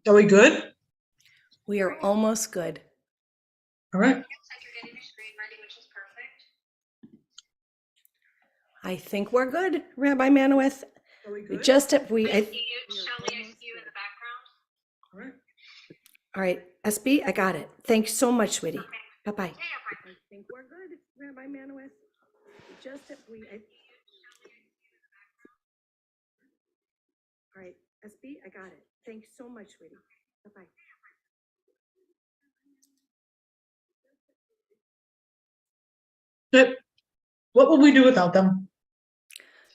Are we good? We are almost good. All right. Looks like you're getting your screen ready, which is perfect. I think we're good, Rabbi Manowith. Are we good? Just Shall we ICU in the background? All right. all right, SB, I got it. Thanks so much, sweetie. Okay. Bye-bye. Yeah, yeah, I think we're good, Rabbi Manowith. All right, SB, I got it. Thanks so much, sweetie. Bye-bye. Good. What would we do without them?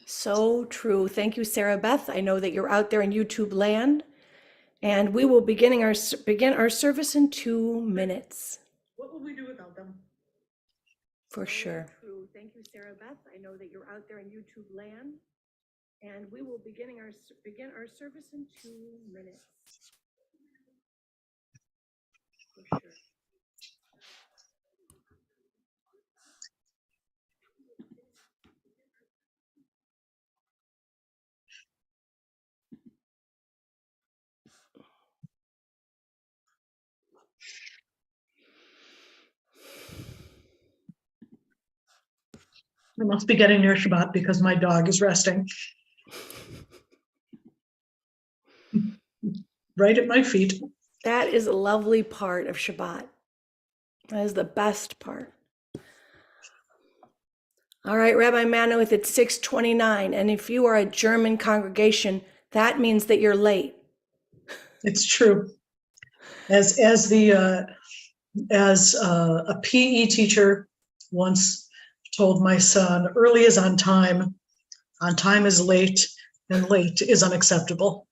So true. Thank you, Sarah Beth. I know that you're out there in YouTube land, and we will begin our service in 2 minutes. What would we do without them? For sure. True. Thank you, Sarah Beth. I know that you're out there in YouTube land, and we will begin our service in 2 minutes. For sure. I must be getting near Shabbat because my dog is resting right at my feet. That is a lovely part of Shabbat. That is the best part. All right, Rabbi Manowith, it's 6:29, and if you are a German congregation, that means that you're late. It's true. As a PE teacher once told my son, early is on time is late, and late is unacceptable.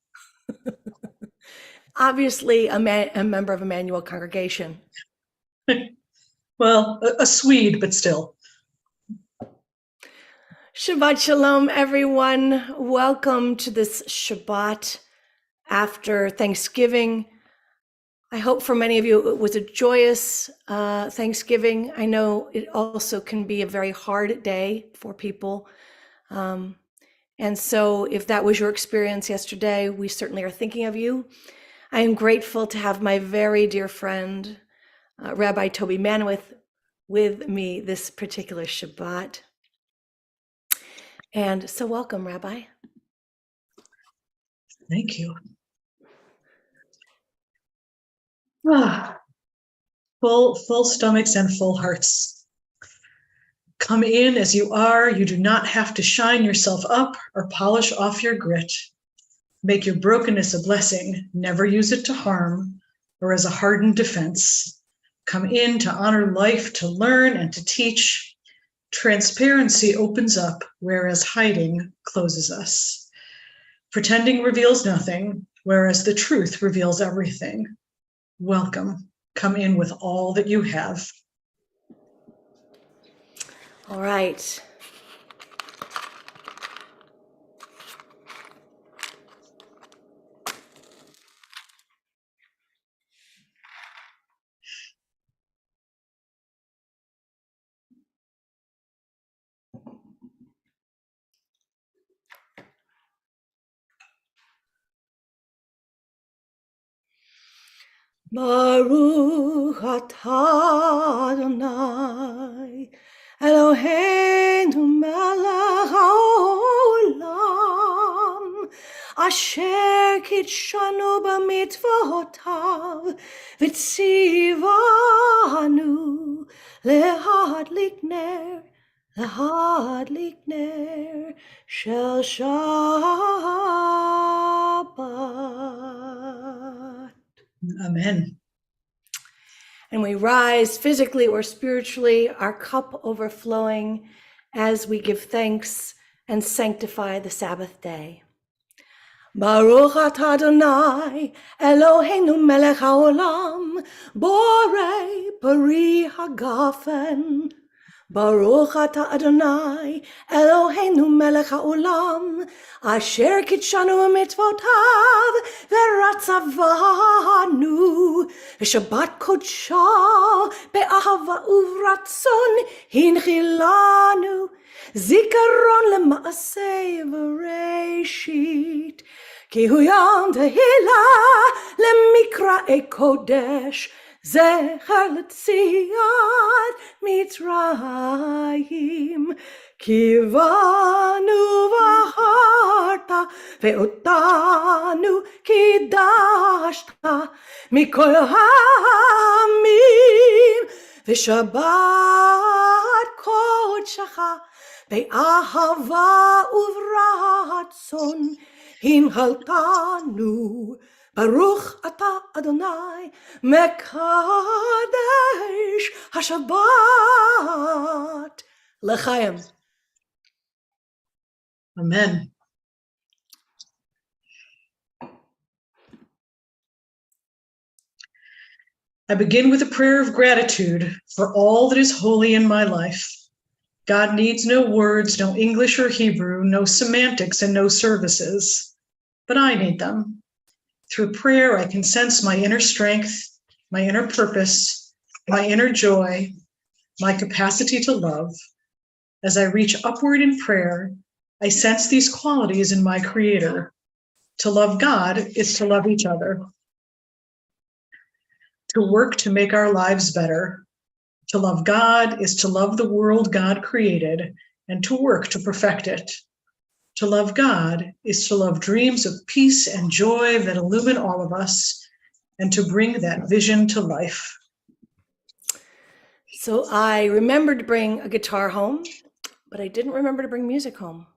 Obviously, a member of Emmanuel congregation. Well, a Swede, but still. Shabbat Shalom, everyone. Welcome to this Shabbat after Thanksgiving. I hope for many of you it was a joyous Thanksgiving. I know it also can be a very hard day for people. And so if that was your experience yesterday, we certainly are thinking of you. I am grateful to have my very dear friend, Rabbi Toby Manowith, with me this particular Shabbat. And so welcome, Rabbi. Thank you. Full stomachs and full hearts. Come in as you are. You do not have to shine yourself up or polish off your grit. Make your brokenness a blessing. Never use it to harm or as a hardened defense. Come in to honor life, to learn and to teach. Transparency opens up, whereas hiding closes us. Pretending reveals nothing, whereas the truth reveals everything. Welcome. Come in with all that you have. All right. Baruch atah Adonai Eloheinu melech haolam asher kitshanu b'mitzvotav v'tzivanu lehadlik ner shel Shabbat. Amen. And we rise physically or spiritually, our cup overflowing as we give thanks and sanctify the Sabbath day. Baruch atah Adonai Eloheinu melech haolam borei pari hagafen. Baruch atah Adonai Eloheinu melech haolam asher kitshanu b'mitzvotav v'ratzavanu v'shabbat kodsha be'ahava uvratzon hinchilanu zikaron lema'aseh v'reishit ki hu yom tehillah למקראי קודש, זכר לציון מצרים. כי בנו בחרת ואותנו קידשת מכל העמים, ושבת קודשך באהבה וברצון הנהלתנו. ברוך אתה אדוני מקדש השבת לחיים. Amen. I begin with a prayer of gratitude for all that is holy in my life. God needs no words, no English or Hebrew, no semantics, and no services, but I need them. Through prayer, I can sense my inner strength, my inner purpose, my inner joy, my capacity to love. As I reach upward in prayer, I sense these qualities in my Creator. To love God is to love each other. To work to make our lives better. To love God is to love the world God created and to work to perfect it. To love God is to love dreams of peace and joy that illumine all of us and to bring that vision to life. So I remembered to bring a guitar home, but I didn't remember to bring music home.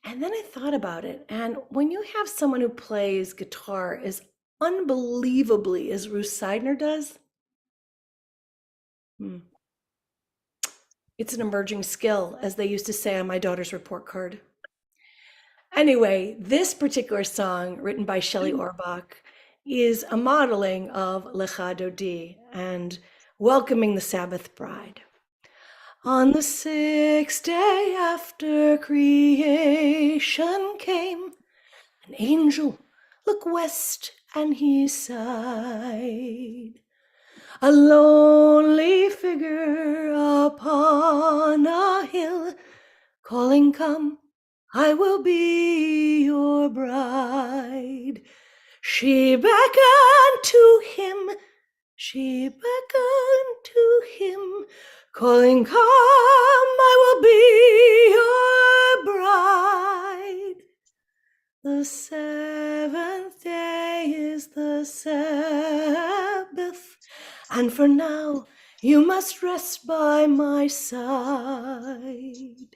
And then I thought about it. And when you have someone who plays guitar as unbelievably as Ruth Seidner does, it's an emerging skill, as they used to say on my daughter's report card. Anyway, this particular song, written by Shelley Orbach, is a modeling of Lecha Dodi and welcoming the Sabbath bride. On the sixth day after creation came, an angel looked west and he sighed. A lonely figure upon a hill, calling, "Come, I will be your bride." She beckoned to him, calling, "Come, I will be your bride." The seventh day is the Sabbath, and for now you must rest by my side.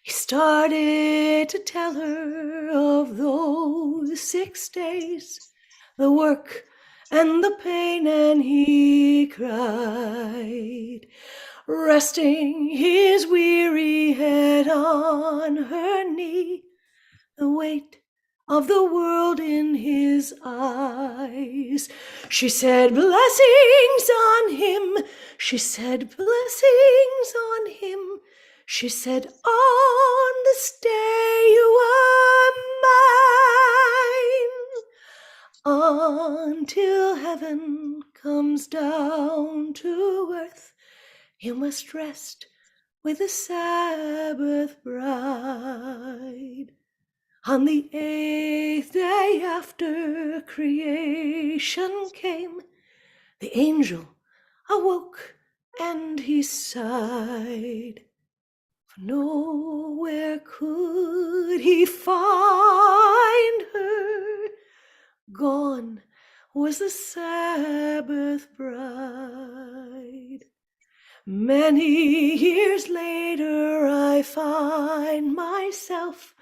He started to tell her of those 6 days, the work and the pain, and he cried, resting his weary head on her knee, the weight of the world in his eyes. She said, "Blessings on him." She said, "Blessings on him." She said, "On this day you are mine. Until heaven comes down to earth, you must rest with the Sabbath bride." On the 8th day after creation came, the angel awoke and he sighed. For nowhere could he find her. Gone was the Sabbath bride. Many years later, I find myself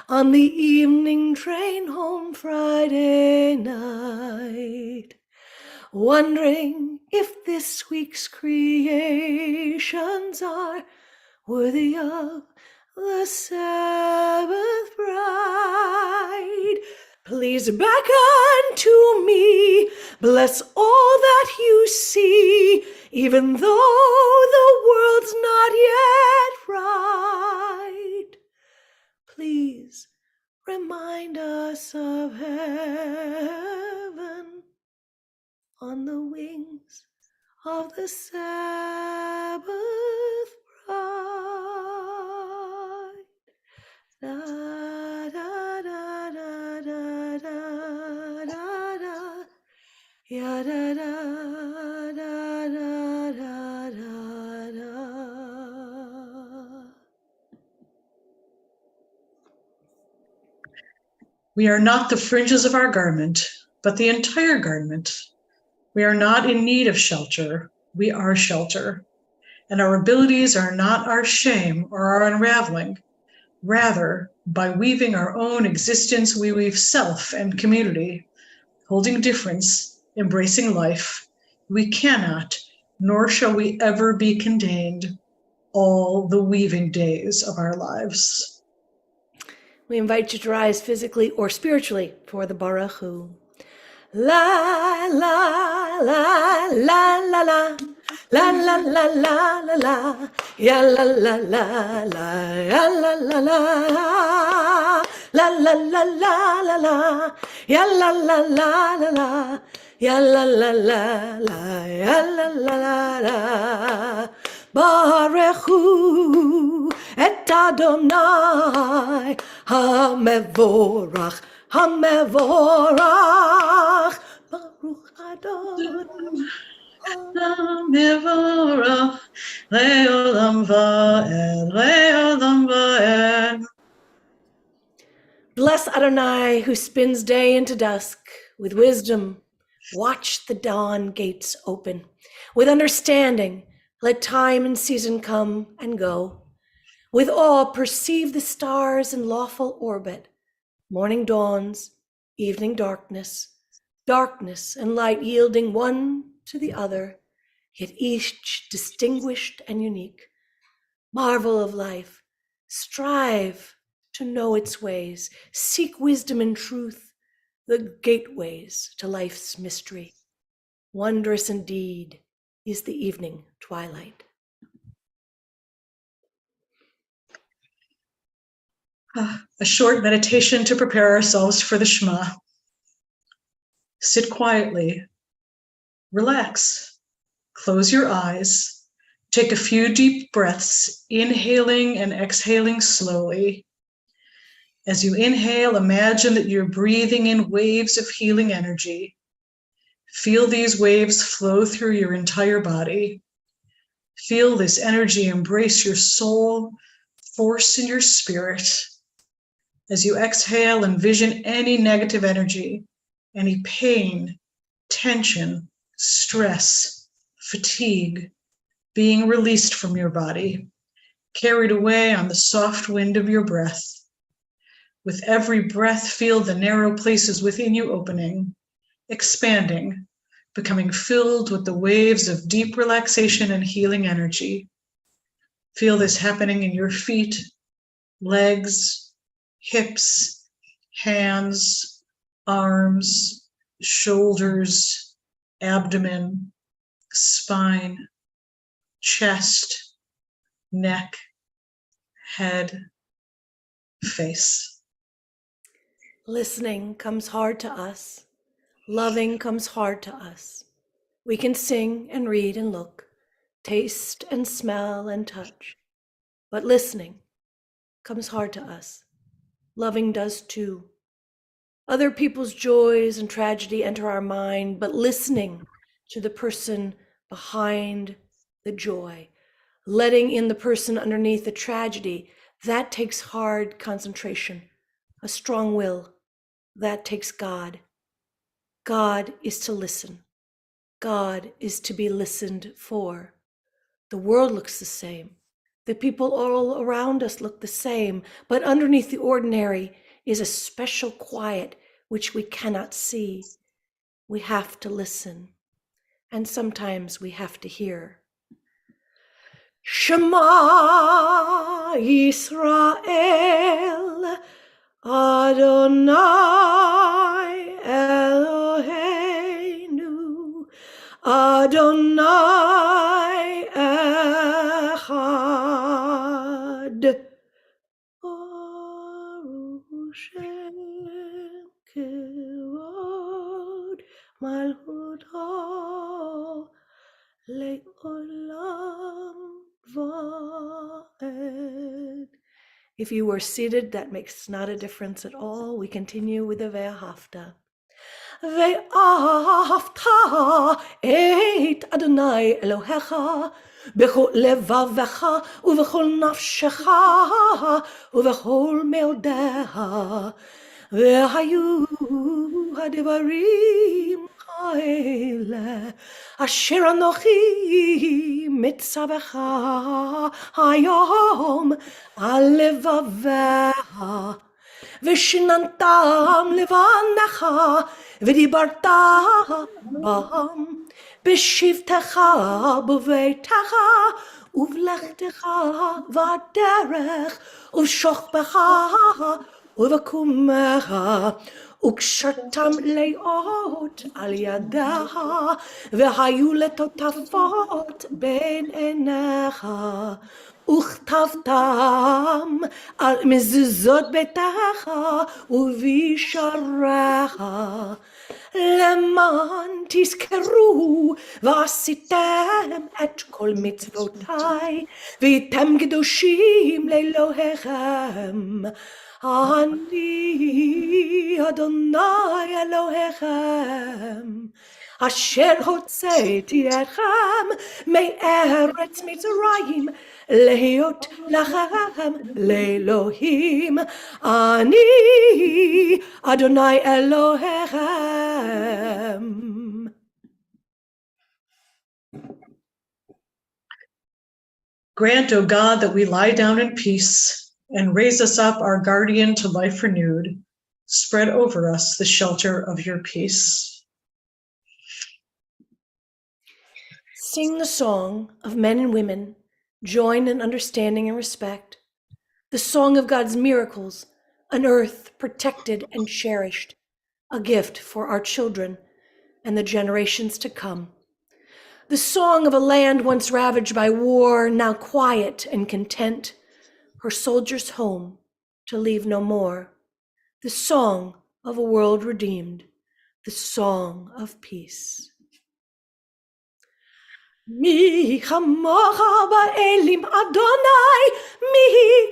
on the evening train home Friday night, wondering if this week's creations are worthy of the Sabbath bride. Please beckon to me, bless all that you see, even though the world's not yet right. Please remind us of heaven on the wings of the Sabbath bride. Da, da, da, da, da, da, da, da. Ya da da da da da da da. We are not the fringes of our garment, but the entire garment. We are not in need of shelter. We are shelter. And our abilities are not our shame or our unraveling. Rather, by weaving our own existence, we weave self and community. Holding difference, embracing life, we cannot, nor shall we ever be contained all the weaving days of our lives. We invite you to rise physically or spiritually for the Baruch Hu. La la la la la la. La la la la la la, ya la la la la, ya la la la, la la la la la la, ya la la la la la, ya la la la la, ya la la la la. Barechu et Adonai hamevorach, hamevorach, Baruch Adonai. Mevorach leolam va'ed, leolam va'ed. Bless Adonai, who spins day into dusk. With wisdom, watch the dawn gates open. With understanding, let time and season come and go. With awe, perceive the stars in lawful orbit. Morning dawns, evening darkness, darkness and light yielding one to the other, yet each distinguished and unique. Marvel of life, strive to know its ways, seek wisdom and truth, the gateways to life's mystery. Wondrous indeed is the evening twilight. A short meditation to prepare ourselves for the Shema. Sit quietly, relax, close your eyes, take a few deep breaths, inhaling and exhaling slowly. As you inhale, imagine that you're breathing in waves of healing energy. Feel these waves flow through your entire body. Feel this energy embrace your soul, force in your spirit. As you exhale, envision any negative energy, any pain, tension, stress, fatigue being released from your body, carried away on the soft wind of your breath. With every breath, feel the narrow places within you opening, expanding, becoming filled with the waves of deep relaxation and healing energy. Feel this happening in your feet, legs, hips, hands, arms, shoulders, abdomen, spine, chest, neck, head, face. Listening comes hard to us. Loving comes hard to us. We can sing and read and look, taste and smell and touch. But listening comes hard to us. Loving does too. Other people's joys and tragedy enter our mind, but listening to the person behind the joy, letting in the person underneath the tragedy, that takes hard concentration, a strong will. That takes God. God is to listen. God is to be listened for. The world looks the same. The people all around us look the same, but underneath the ordinary is a special quiet which we cannot see. We have to listen, and sometimes we have to hear. Shema Yisrael, Adonai Eloheinu, Adonai Echad. Baruch Shem Kevod Malchuto Le'olam Va'ed. If you were seated, that makes not a difference at all. We continue with the Ve'ahavta. ואהבת את אדוני אלוהיך בכל לבבך ובכל נפשך ובכל מאודך. והיו הדברים האלה אשר אנוכי מצווך היום על לבביך, ושיננתם לבניך ודיברת בם בשבתך בביתך ובלכתך בדרך ובשוכבך ובקומך, וקשרתם לאות על ידך והיו לטוטפות בין עיניך, וכתבתם על מזוזות ביתך ובישעריך, למען תזכרו ועשיתם את כל מצוותיי והייתם קדושים לאלוהיכם. אני אדוני אלוהיכם אשר הוצאתי אתכם מארץ מצרים להיות לכם לאלוהים. אני אדוני אלוהיכם. Grant, O God, that we lie down in peace and raise us up, our guardian, to life renewed. Spread over us the shelter of your peace. Sing the song of men and women, joined in understanding and respect, the song of God's miracles, an earth protected and cherished, a gift for our children and the generations to come. The song of a land once ravaged by war, now quiet and content, her soldiers home to leave no more. The song of a world redeemed, the song of peace. Mi kamocha ba'elim Adonai, mi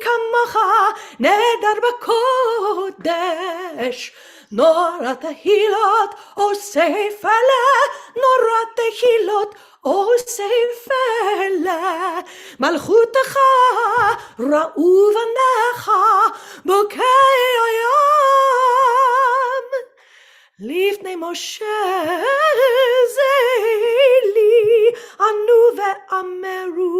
kamocha neder b'kodesh. Nora tehilot osei fele, nora tehilot osei fele. Malchutecha ra'u v'necha bokei hayam. Lifnei Moshe zeli anu ve'ameru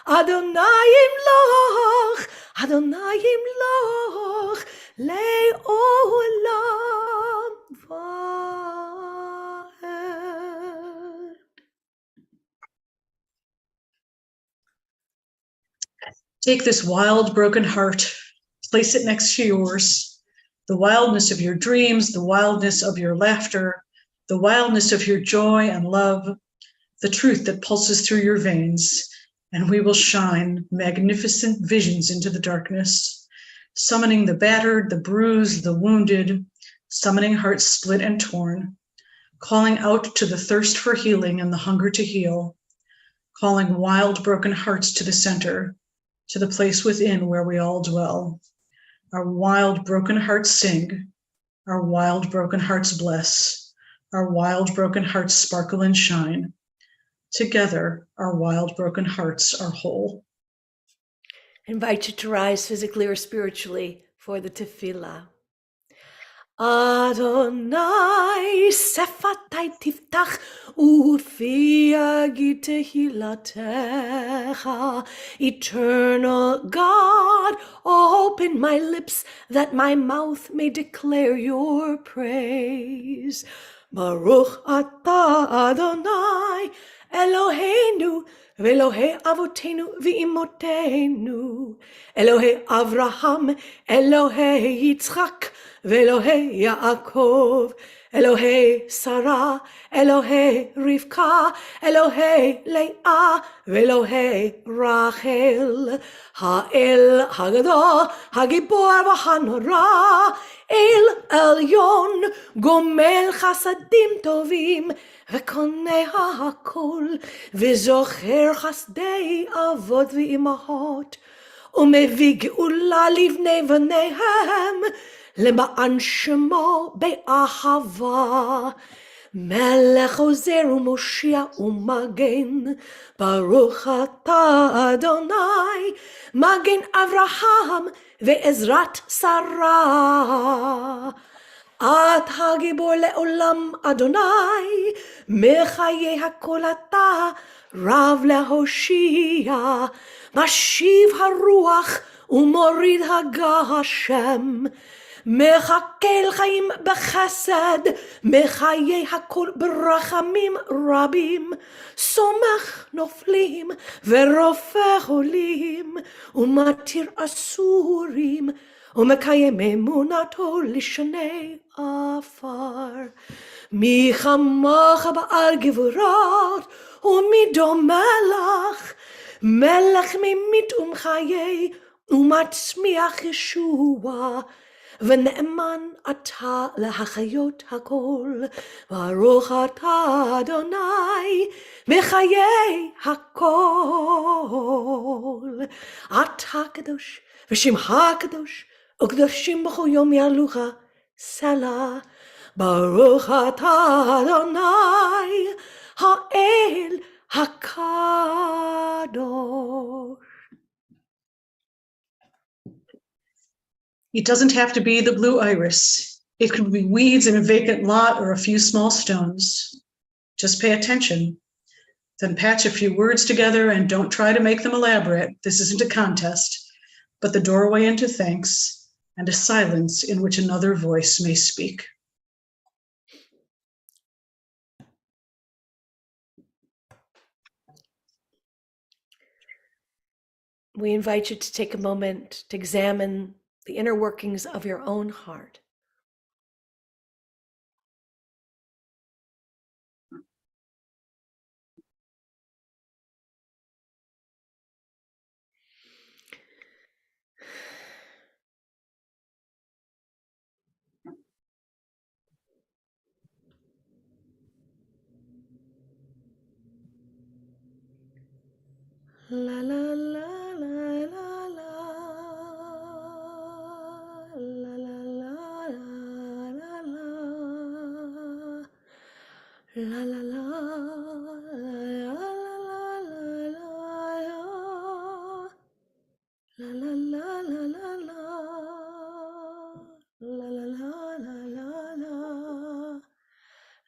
Adonai imloch, Adonai imloch le'olam va'ed. Take this wild, broken heart, place it next to yours. The wildness of your dreams, the wildness of your laughter, the wildness of your joy and love, the truth that pulses through your veins, and we will shine magnificent visions into the darkness, summoning the battered, the bruised, the wounded, summoning hearts split and torn, calling out to the thirst for healing and the hunger to heal, calling wild, broken hearts to the center, to the place within where we all dwell. Our wild, broken hearts sing. Our wild, broken hearts bless. Our wild, broken hearts sparkle and shine. Together, our wild, broken hearts are whole. I invite you to rise physically or spiritually for the tefillah. Adonai sefatai tiftach ufi yagid tehilatecha. Eternal God, open my lips that my mouth may declare your praise. Baruch atah Adonai Eloheinu Ve'Elohei avotenu v'imotenu, Elohei Avraham, Elohei Yitzchak, Ve'Elohei Yaakov, Elohei Sarah, Elohei Rivka, Elohei Leah, Ve'Elohei Rachel, Ha'el Hagadol, Hagibor v'Hanora, El Elyon, Gomel Chasadim Tovim, וקונה הכל, וזוכר חסדי אבות ואימהות, ומביא גאולה לבני בניהם, למען שמו באהבה. מלך עוזר ומושיע ומגן, ברוך אתה אדוני, מגן אברהם ועזרת שרה. אתה גיבור לעולם אדוני, מחיי הכל אתה רב להושיע. משיב הרוח ומוריד הגשם, מחכה חיים בחסד, מחיי הכל ברחמים רבים. סומך נופלים ורופא חולים, ומתיר אסורים, ומקיים אמונתו לשני עפר. מי כמוך בעל גבורות, ומי דומה לך, מלך ממית ומחיי, ומצמיח ישוע. ונאמן אתה להחיות הכל, ברוך אתה אדוני בחיי הכל. אתה קדוש ושמך קדוש, וקדושים בכל יום יעלוך סלה. ברוך אתה אדוני האל הקדוש. It doesn't have to be the blue iris. It could be weeds in a vacant lot or a few small stones. Just pay attention. Then patch a few words together and don't try to make them elaborate. This isn't a contest, but the doorway into thanks and a silence in which another voice may speak. We invite you to take a moment to examine the inner workings of your own heart. La la la la la la. La la la la la la. La la la la la la. La la la la la la. La la la la la la.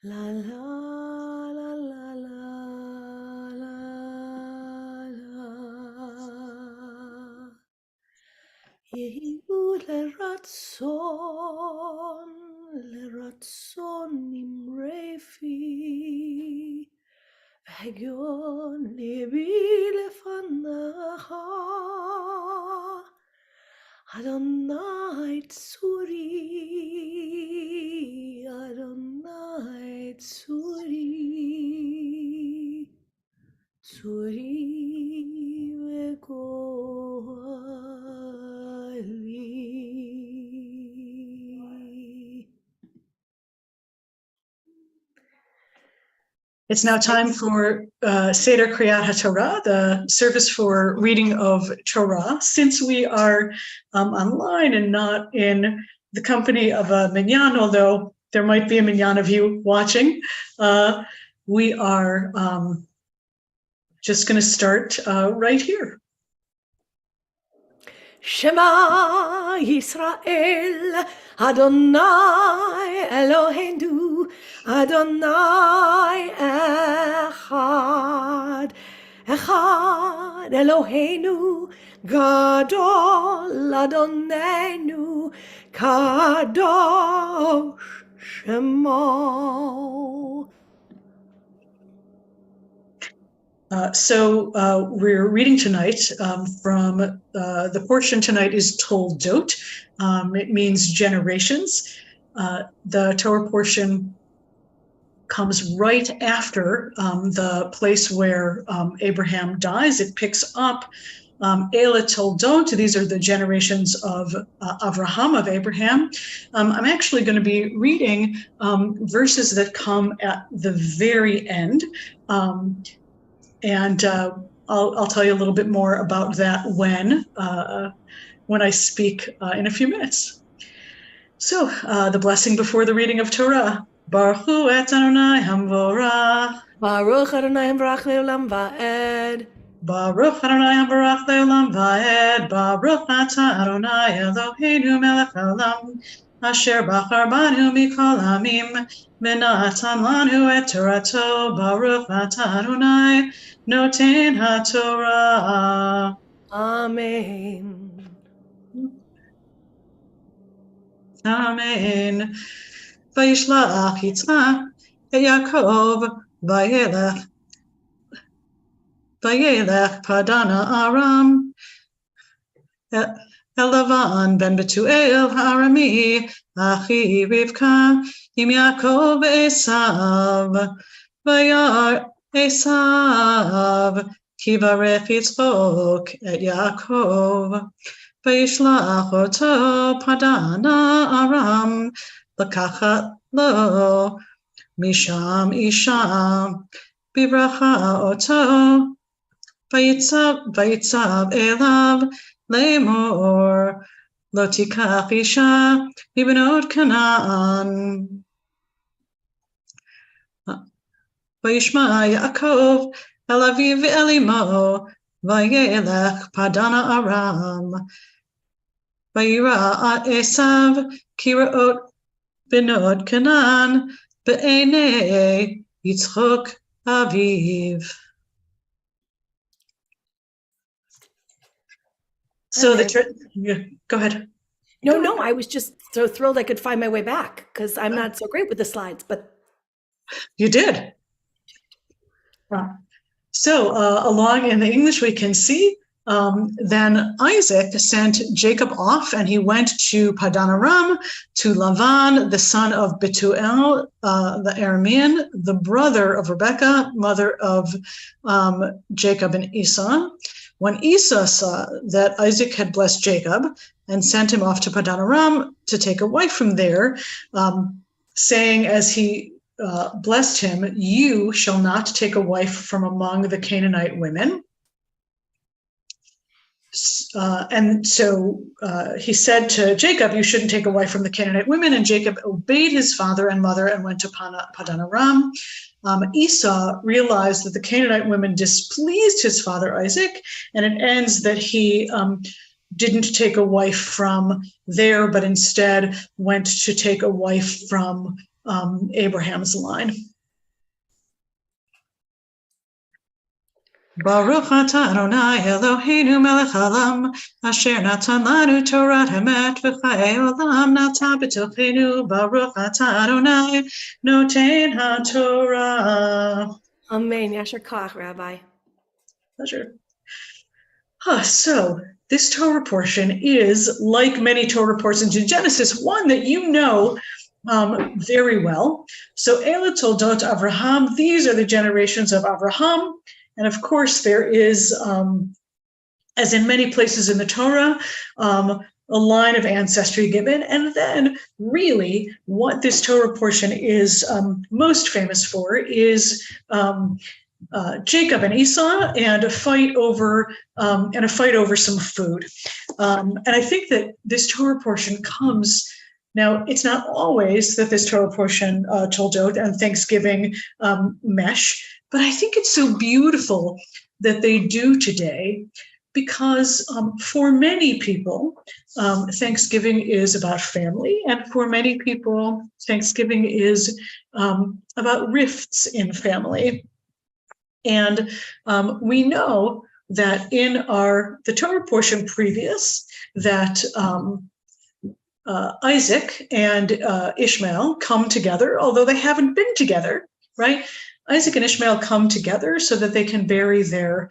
La la la la la. יהיו לרצון נמרי פי, והגיון ליבי לפניך. אדוני צורי, אדוני צורי, צורי וגואלי. It's now time for Seder Kriyat HaTorah, the service for reading of Torah. Since we are online and not in the company of a minyan, although there might be a minyan of you watching, we are just going to start right here. Shema Yisrael, Adonai Eloheinu, Adonai Echad, Echad Eloheinu, Gadol Adonenu, Kadosh Shemo. So we're reading tonight from the portion tonight is Toldot. It means generations. The Torah portion comes right after the place where Abraham dies. It picks up Eila Toldot. These are the generations of Avraham, of Abraham. I'm actually going to be reading verses that come at the very end. And I'll tell you a little bit more about that when I speak in a few minutes. So the blessing before the reading of Torah. Baruch hu et Adonai hamvorach. Baruch Adonai Barach Leolam Va'ed. Baruch Adonai hamvorach leolam va'ed. Baruch atah Adonai Eloheinu melech haolam. Asher bachar banu mikol amim. V'natan lanu et Torato. Baruch atah Adonai noten haTorah. Amen. Amen. Vayishlach Yitzchak et Yaakov vayelech padana Aram Elavan ben Betuel Harami Achi Rivka im Yaakov Esav Vayar Esav Kivarech Yitzchok et Yaakov Vayishlach oto padana Aram Lakachat lo misham isha bivracha oto vayitzav elav lemor lo tikach isha mibnot Canaan. Vayishma Yaakov el aviv elimo vayelech padana Aram vayira Esav kiraot Benod Canaan be'enei Yitzchok aviv. So go ahead. No, I was just so thrilled I could find my way back because I'm not so great with the slides, but You did. So along in the English we can see then Isaac sent Jacob off, and he went to Padan Aram to Lavan, the son of Betuel, the Aramean, the brother of Rebekah, mother of Jacob and Esau. When Esau saw that Isaac had blessed Jacob and sent him off to Padan Aram to take a wife from there, saying as he blessed him, "You shall not take a wife from among the Canaanite women." And so he said to Jacob, "You shouldn't take a wife from the Canaanite women." And Jacob obeyed his father and mother and went to Padan Aram. Esau realized that the Canaanite women displeased his father Isaac, and it ends that he didn't take a wife from there, but instead went to take a wife from Abraham's line. Baruch atah Adonai Eloheinu melech haolam, asher natan lanu Torat hamet v'chayei olam nata b'tochenu. Baruch atah Adonai noten haTorah. Amen. Yasher Koach, Rabbi. Pleasure. So this Torah portion is, like many Torah portions in Genesis, one that you know very well. So Ela Toldot Avraham, these are the generations of Avraham. And of course, there is, as in many places in the Torah, a line of ancestry given. And then really what this Torah portion is most famous for is Jacob and Esau and a fight over some food. And I think that this Torah portion comes. Now, it's not always that this Torah portion, Toldot and Thanksgiving, mesh, but I think it's so beautiful that they do today, because for many people, Thanksgiving is about family, and for many people, Thanksgiving is about rifts in family. And we know that in the Torah portion previous, that Isaac and Ishmael come together, although they haven't been together, right? Isaac and Ishmael come together so that they can bury their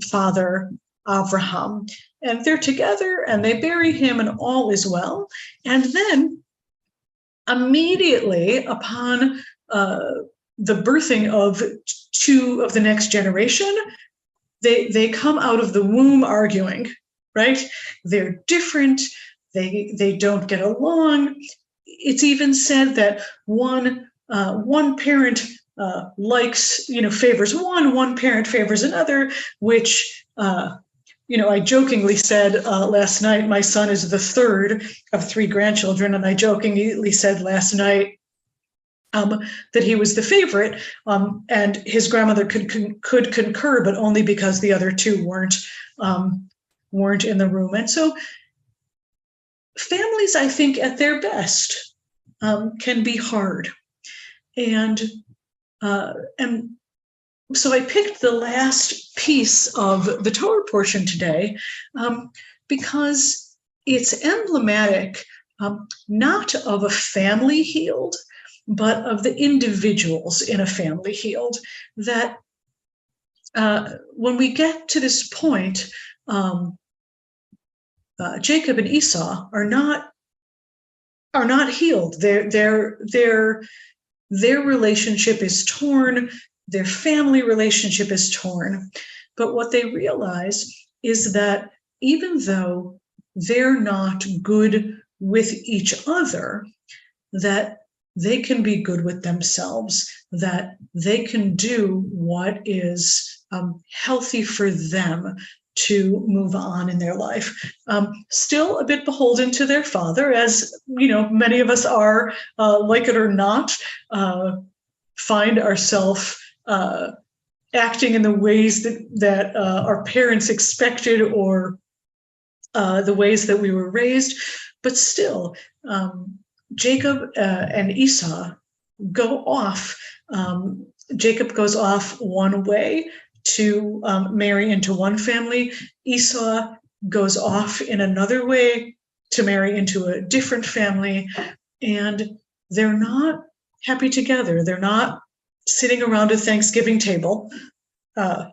father Avraham. And they're together and they bury him and all is well. And then immediately upon the birthing of two of the next generation, they come out of the womb arguing, right? They're different. They don't get along. It's even said that one parent favors one parent favors another, which I jokingly said last night, my son is the third of three grandchildren, and I jokingly said last night that he was the favorite, and his grandmother could concur, but only because the other two weren't in the room. And so families, I think, at their best, can be hard. And so I picked the last piece of the Torah portion today because it's emblematic, not of a family healed, but of the individuals in a family healed. That when we get to this point, Jacob and Esau are not healed. Their relationship is torn. Their family relationship is torn. But what they realize is that even though they're not good with each other, that they can be good with themselves, that they can do what is healthy for them to move on in their life. Still a bit beholden to their father, as many of us are, like it or not, find ourselves acting in the ways that our parents expected, or the ways that we were raised. But still, Jacob and Esau go off. Jacob goes off one way to marry into one family. Esau goes off in another way to marry into a different family. And they're not happy together. They're not sitting around a Thanksgiving table,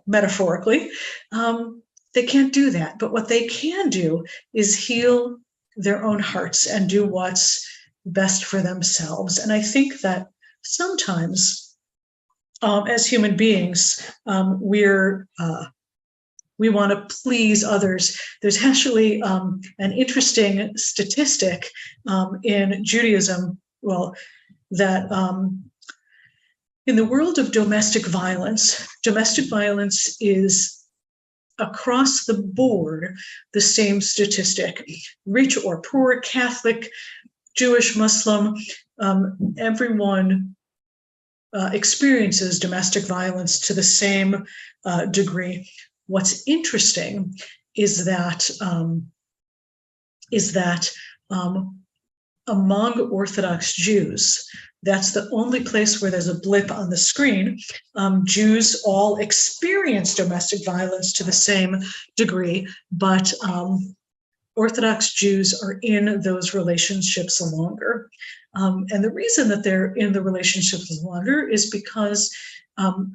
metaphorically. They can't do that. But what they can do is heal their own hearts and do what's best for themselves. And I think that sometimes, as human beings, we want to please others. There's actually an interesting statistic in Judaism, that in the world of domestic violence is across the board the same statistic. Rich or poor, Catholic, Jewish, Muslim, everyone experiences domestic violence to the same degree. What's interesting is that among Orthodox Jews, that's the only place where there's a blip on the screen. Jews all experience domestic violence to the same degree, but Orthodox Jews are in those relationships longer. And the reason that they're in the relationships longer is because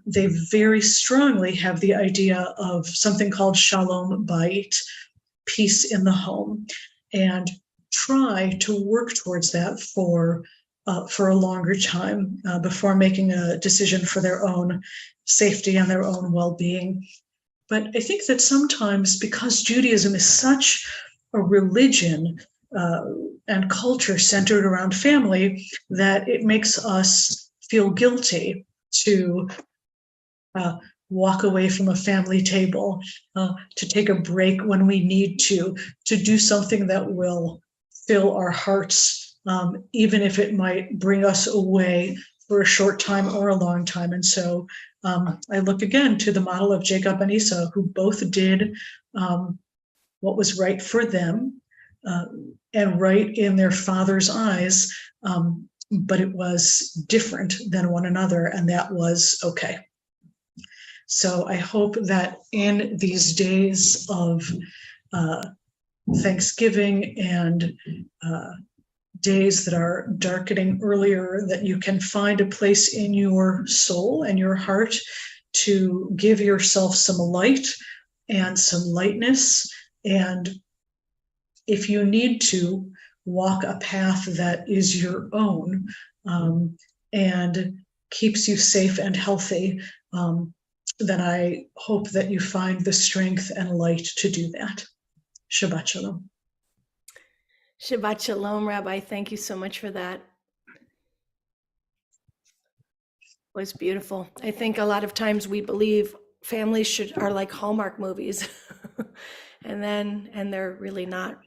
they very strongly have the idea of something called shalom bayit, peace in the home, and try to work towards that for a longer time before making a decision for their own safety and their own well-being. But I think that sometimes, because Judaism is such a religion and culture centered around family, that it makes us feel guilty to walk away from a family table, to take a break when we need to do something that will fill our hearts, even if it might bring us away for a short time or a long time. And so I look again to the model of Jacob and Esau, who both did what was right for them and right in their father's eyes, but it was different than one another, and that was okay. So I hope that in these days of Thanksgiving and days that are darkening earlier, that you can find a place in your soul and your heart to give yourself some light and some lightness. And if you need to, walk a path that is your own and keeps you safe and healthy, then I hope that you find the strength and light to do that. Shabbat Shalom. Shabbat Shalom, Rabbi. Thank you so much for that. It was beautiful. I think a lot of times we believe families are like Hallmark movies. and they're really not.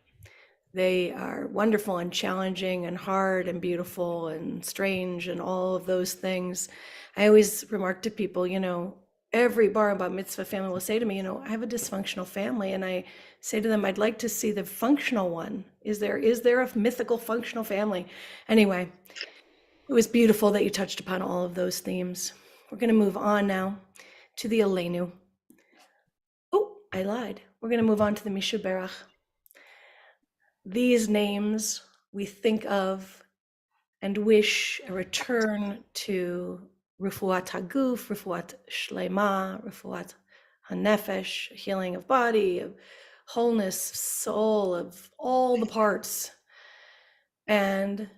They are wonderful and challenging and hard and beautiful and strange and all of those things. I always remark to people, every bar and bat mitzvah family will say to me, I have a dysfunctional family, and I say to them, I'd like to see the functional one. Is there a mythical functional family? Anyway, it was beautiful that you touched upon all of those themes. We're going to move on now to the Aleinu. Oh, I lied. We're going to move on to the Mishaberach. These names we think of and wish a return to Refuat Haguf, Refuat Shlema, Refuat Hanefesh, healing of body, of wholeness, soul, of all the parts. And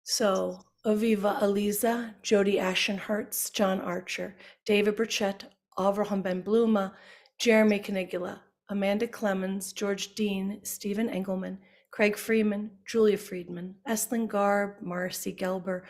so Aviva Aliza, Jody Ashenhertz, John Archer, David Burchett, Avraham Ben Bluma, Jeremy Canigula, Amanda Clemens, George Dean, Stephen Engelman, Craig Freeman, Julia Friedman, Estlin Garb, Marcy Gelber,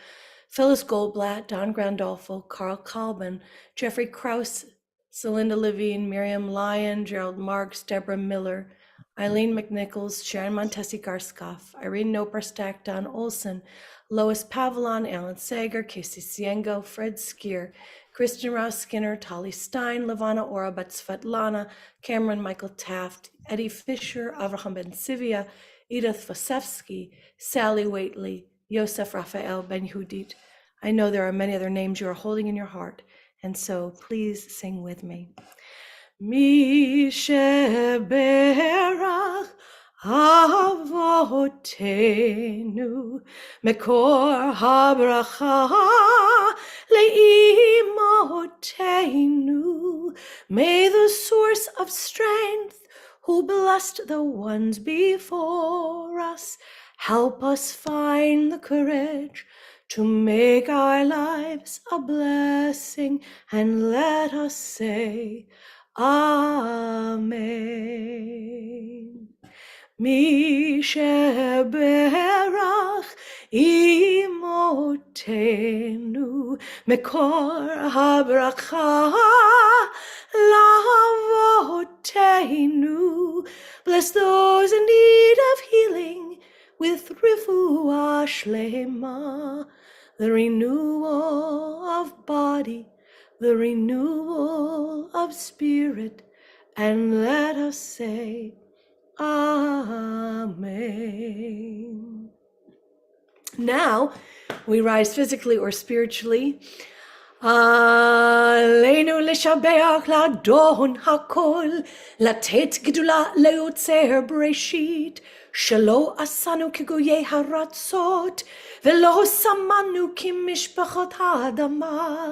Phyllis Goldblatt, Don Grandolfo, Carl Kalben, Jeffrey Krause, Celinda Levine, Miriam Lyon, Gerald Marks, Deborah Miller, Eileen McNichols, Sharon Montesi Garskoff, Irene Noperstak, Don Olson, Lois Pavlon, Alan Sager, Casey Siengo, Fred Skier, Kristen Rouse Skinner, Tali Stein, Levana Orabat, Svetlana, Cameron Michael Taft, Eddie Fisher, Avraham Ben Sivia, Edith Vasevsky, Sally Waitley, Yosef Raphael Ben Yehudit. I know there are many other names you are holding in your heart, and so please sing with me. Mi sheberach avotenu mekor habracha leimotenu. May the source of strength, who blessed the ones before us, help us find the courage to make our lives a blessing, and let us say Amen. Mi sheberach imotenu mekor habracha lavotenu. Bless those in need of healing with refuah shlema, the renewal of body, the renewal of spirit, and let us say Amen. Now we rise physically or spiritually. עלינו לשבח לאדון הכל, לתת גדולה ליוצר בראשית, שלא עשנו כגויי הרצות, ולא שמנו כמשפחות האדמה,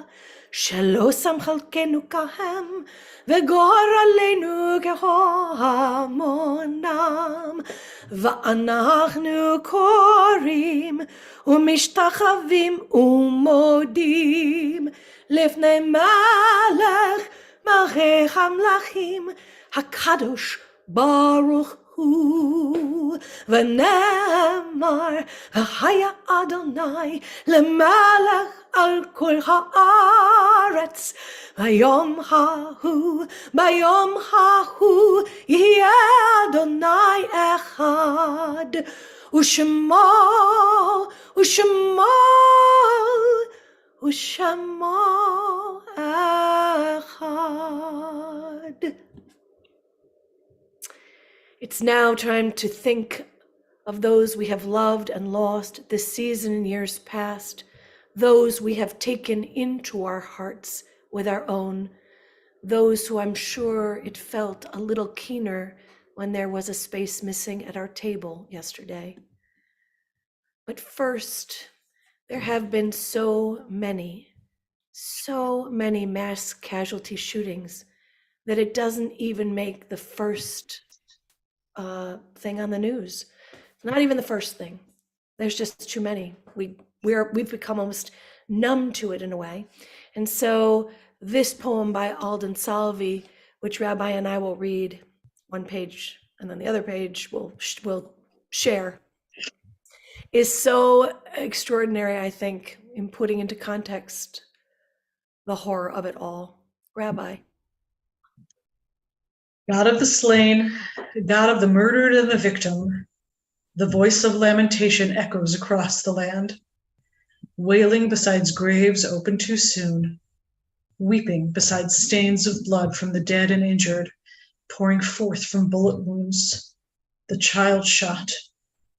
שלא שם חלקנו כהם, וגור עלינו כהמונם, ואנחנו קוראים ומשתחווים ומודים לפני מלך מלכי המלכים הקדוש ברוך הוא. ונאמר והיה אדוני למלך על כל הארץ, ביום ההוא יהיה אדוני אחד, ושמו אחד. It's now time to think of those we have loved and lost this season and years past, those we have taken into our hearts with our own, those who I'm sure it felt a little keener when there was a space missing at our table yesterday. But first, there have been so many mass casualty shootings that it doesn't even make the first thing on the news. Not even the first thing. There's just too many. We've become almost numb to it in a way. And so this poem by Alden Salvi, which Rabbi and I will read one page and then the other page we'll share, is so extraordinary, I think, in putting into context the horror of it all. Rabbi. God of the slain, God of the murdered and the victim, the voice of lamentation echoes across the land, wailing beside graves open too soon, weeping beside stains of blood from the dead and injured, pouring forth from bullet wounds, the child shot,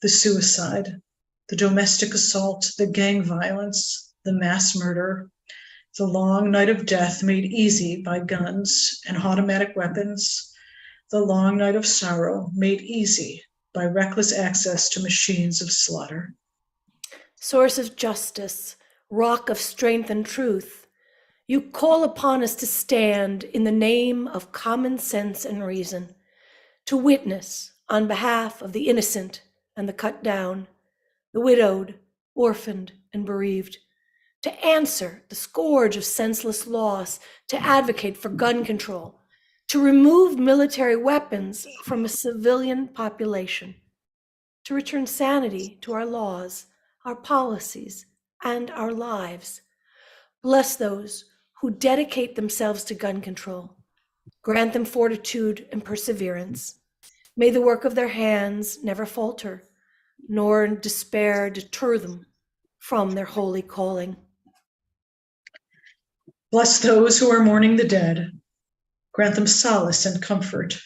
the suicide, the domestic assault, the gang violence, the mass murder, the long night of death made easy by guns and automatic weapons, the long night of sorrow made easy by reckless access to machines of slaughter. Source of justice, rock of strength and truth, you call upon us to stand in the name of common sense and reason, to witness on behalf of the innocent and the cut down, the widowed, orphaned, and bereaved, to answer the scourge of senseless loss, to advocate for gun control, to remove military weapons from a civilian population, to return sanity to our laws, our policies, and our lives. Bless those who dedicate themselves to gun control. Grant them fortitude and perseverance. May the work of their hands never falter, nor despair deter them from their holy calling. Bless those who are mourning the dead. Grant them solace and comfort.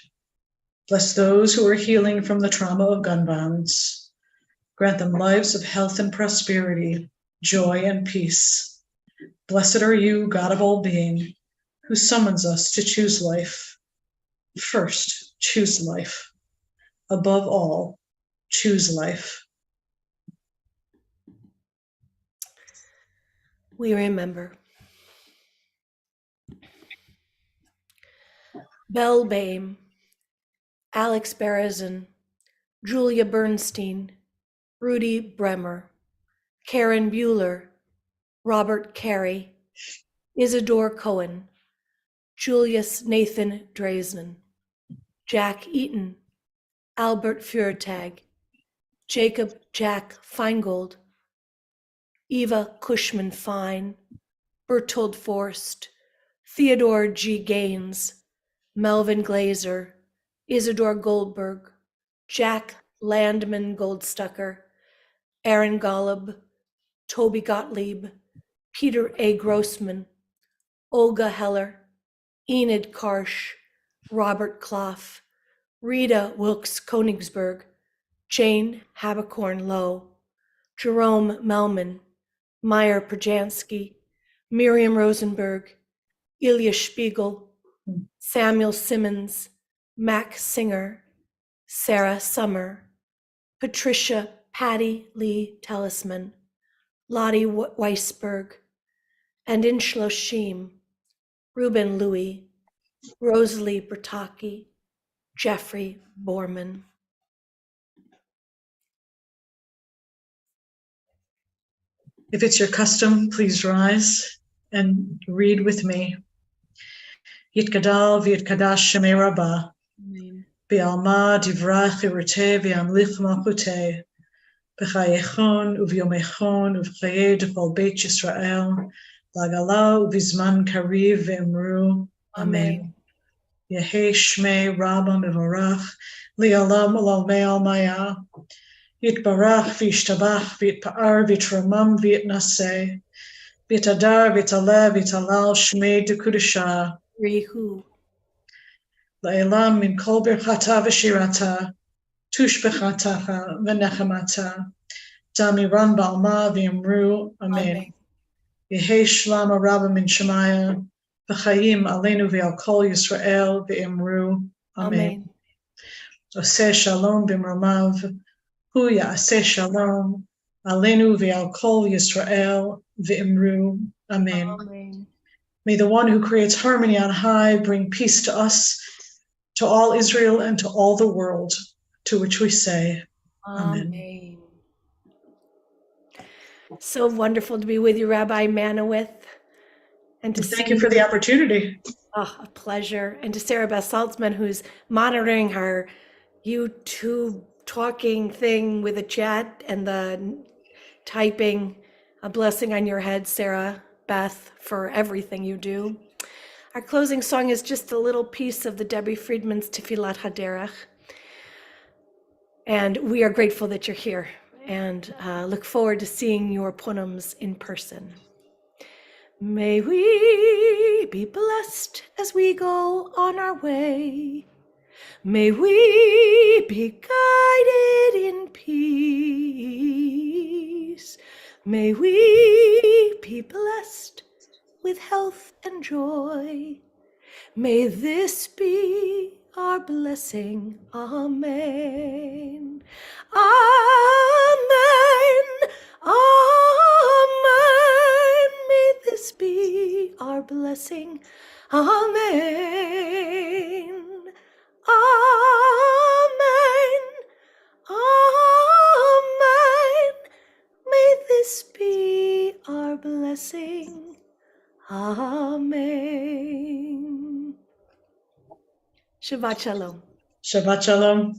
Bless those who are healing from the trauma of gun violence. Grant them lives of health and prosperity, joy and peace. Blessed are you, God of all being, who summons us to choose life. First, choose life. Above all, choose life. We remember. Belle Baim, Alex Berezin, Julia Bernstein, Rudy Bremer, Karen Bueller, Robert Carey, Isidore Cohen, Julius Nathan Dresden, Jack Eaton, Albert Furtag, Jacob Jack Feingold, Eva Cushman Fine, Bertold Forst, Theodore G. Gaines, Melvin Glazer, Isidore Goldberg, Jack Landman Goldstucker, Aaron Golub, Toby Gottlieb, Peter A. Grossman, Olga Heller, Enid Karsh, Robert Clough, Rita Wilkes Konigsberg, Jane Habercorn Lowe, Jerome Melman, Meyer Perjansky, Miriam Rosenberg, Ilya Spiegel, Samuel Simmons, Mac Singer, Sarah Summer, Patricia Patty Lee Tellisman, Lottie Weisberg, and in Shloshim, Ruben Louis, Rosalie Bertocchi, Jeffrey Borman. If it's your custom, please rise and read with me. Yitgadal v'yitkadash shemei Rabbah, b'alma divrach chiruteh v'yamlich malchuteh, b'chayechon uvyomechon uv'chayei d'chol beit Yisrael, l'agala uv'zman kariv v'emru. Amen. Yehei shmei Rabbah mevorach, li'alam u'lalmei almaya, yitbarach v'yishtabach v'yitpa'ar v'yitramam v'yitnaseh, v'yitadar v'yitaleh v'yitalal shmei d'kudashah, Rihu, La'elam min kol birchata v'shirata, tushbechatacha v'nechamata, damiran ba'alma v'yamru, Amen. Yehei shlam Rabbah min Shemaya, v'chayim aleinu v'al kol Yisrael v'yamru, Amen. Oseh shalom b'mromav, hu ya'aseh shalom, aleinu v'al kol Yisrael v'yamru, Amen. Amen. May the one who creates harmony on high bring peace to us, to all Israel, and to all the world, to which we say, Amen. Amen. So wonderful to be with you, Rabbi Manawith, and to Thank you for the opportunity. Oh, a pleasure. And to Sarah Beth Saltzman, who's monitoring her YouTube talking thing with the chat and the typing. A blessing on your head, Sarah Beth, for everything you do. Our closing song is just a little piece of the Debbie Friedman's Tefillat Haderech. And we are grateful that you're here and look forward to seeing your punams in person. May we be blessed as we go on our way. May we be guided in peace. May we be blessed with health and joy. May this be our blessing. Amen. Amen. Amen. May this be our blessing. Amen. Amen. Amen. May this be our blessing. Amen. Shabbat Shalom. Shabbat Shalom.